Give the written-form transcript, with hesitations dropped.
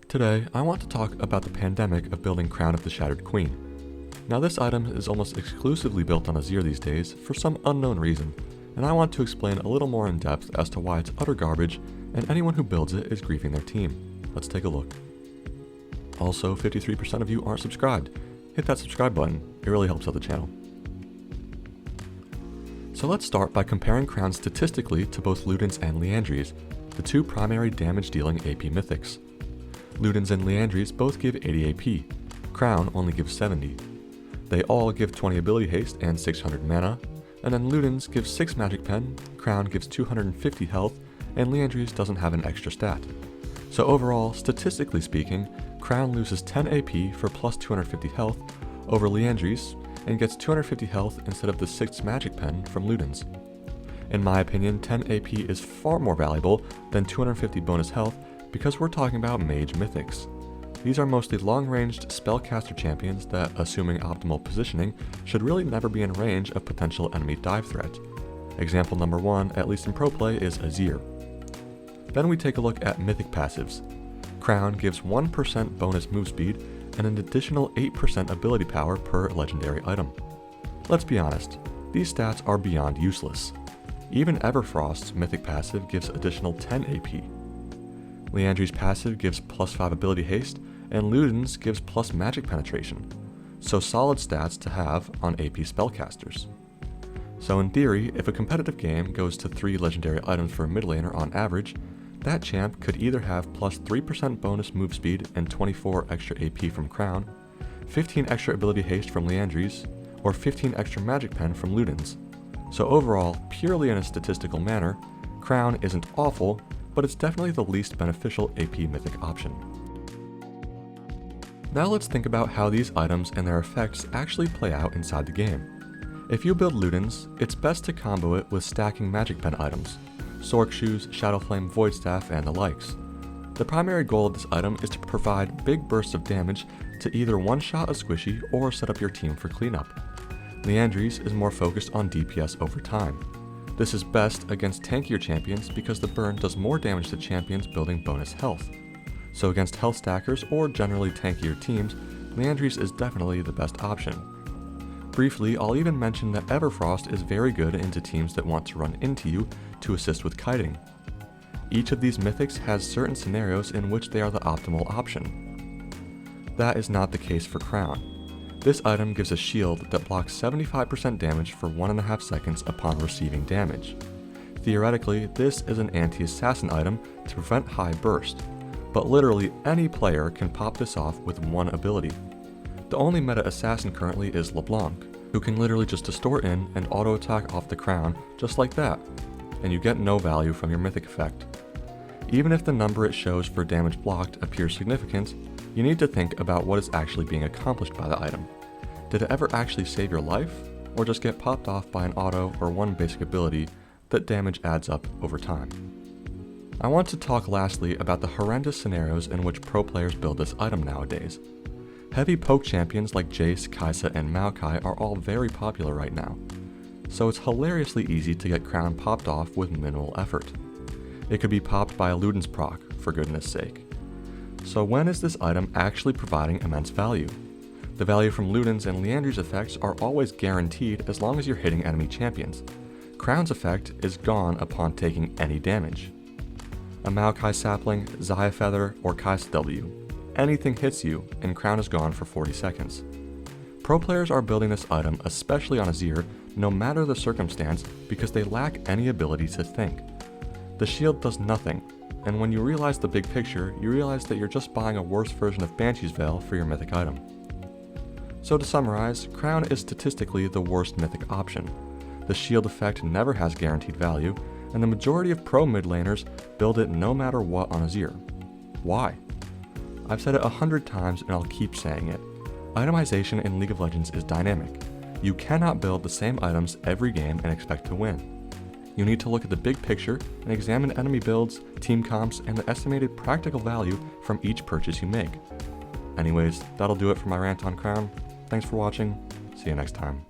Today, I want to talk about the pandemic of building Crown of the Shattered Queen. Now this item is almost exclusively built on Azir these days for some unknown reason, and I want to explain a little more in depth as to why it's utter garbage and anyone who builds it is griefing their team. Let's take a look. Also, 53% of you aren't subscribed. Hit that subscribe button, it really helps out the channel. So let's start by comparing Crown statistically to both Ludens and Liandry's, the two primary damage dealing AP mythics. Ludens and Liandry's both give 80 AP, Crown only gives 70. They all give 20 ability haste and 600 mana, and then Ludens gives 6 magic pen, Crown gives 250 health, and Liandry's doesn't have an extra stat. So overall, statistically speaking, Crown loses 10 AP for plus 250 health over Liandry's and gets 250 health instead of the 6 magic pen from Ludens. In my opinion, 10 AP is far more valuable than 250 bonus health because we're talking about mage mythics. These are mostly long-ranged spellcaster champions that, assuming optimal positioning, should really never be in range of potential enemy dive threat. Example number 1, at least in pro play, is Azir. Then we take a look at mythic passives. Crown gives 1% bonus move speed and an additional 8% ability power per legendary item. Let's be honest, these stats are beyond useless. Even Everfrost's mythic passive gives additional 10 AP. Liandry's passive gives plus 5 ability haste, and Luden's gives plus magic penetration, so solid stats to have on AP spellcasters. So in theory, if a competitive game goes to 3 legendary items for a mid laner on average, that champ could either have plus 3% bonus move speed and 24 extra AP from Crown, 15 extra ability haste from Liandry's, or 15 extra magic pen from Luden's. So overall, purely in a statistical manner, Crown isn't awful, but it's definitely the least beneficial AP mythic option. Now let's think about how these items and their effects actually play out inside the game. If you build Ludens, it's best to combo it with stacking magic pen items, Sorc Shoes, Shadowflame, Void Staff, and the likes. The primary goal of this item is to provide big bursts of damage to either one-shot a squishy or set up your team for cleanup. Liandry's is more focused on DPS over time. This is best against tankier champions because the burn does more damage to champions building bonus health. So against health stackers or generally tankier teams, Liandry's is definitely the best option. Briefly, I'll even mention that Everfrost is very good into teams that want to run into you to assist with kiting. Each of these mythics has certain scenarios in which they are the optimal option. That is not the case for Crown. This item gives a shield that blocks 75% damage for 1.5 seconds upon receiving damage. Theoretically, this is an anti-assassin item to prevent high burst, but literally any player can pop this off with one ability. The only meta assassin currently is LeBlanc, who can literally just distort in and auto attack off the Crown just like that, and you get no value from your mythic effect. Even if the number it shows for damage blocked appears significant, you need to think about what is actually being accomplished by the item. Did it ever actually save your life, or just get popped off by an auto or one basic ability that damage adds up over time? I want to talk lastly about the horrendous scenarios in which pro players build this item nowadays. Heavy poke champions like Jace, Kai'Sa, and Maokai are all very popular right now, so it's hilariously easy to get Crown popped off with minimal effort. It could be popped by a Luden's proc, for goodness sake. So when is this item actually providing immense value? The value from Luden's and Liandry's effects are always guaranteed as long as you're hitting enemy champions. Crown's effect is gone upon taking any damage. A Maokai Sapling, Xayah Feather, or Kai'Sa W. Anything hits you, and Crown is gone for 40 seconds. Pro players are building this item, especially on Azir, no matter the circumstance, because they lack any ability to think. The shield does nothing, and when you realize the big picture, you realize that you're just buying a worse version of Banshee's Veil for your mythic item. So to summarize, Crown is statistically the worst mythic option. The shield effect never has guaranteed value, and the majority of pro mid laners build it no matter what on Azir. Why? I've said it 100 times and I'll keep saying it. Itemization in League of Legends is dynamic. You cannot build the same items every game and expect to win. You need to look at the big picture and examine enemy builds, team comps, and the estimated practical value from each purchase you make. Anyways, that'll do it for my rant on Crown. Thanks for watching. See you next time.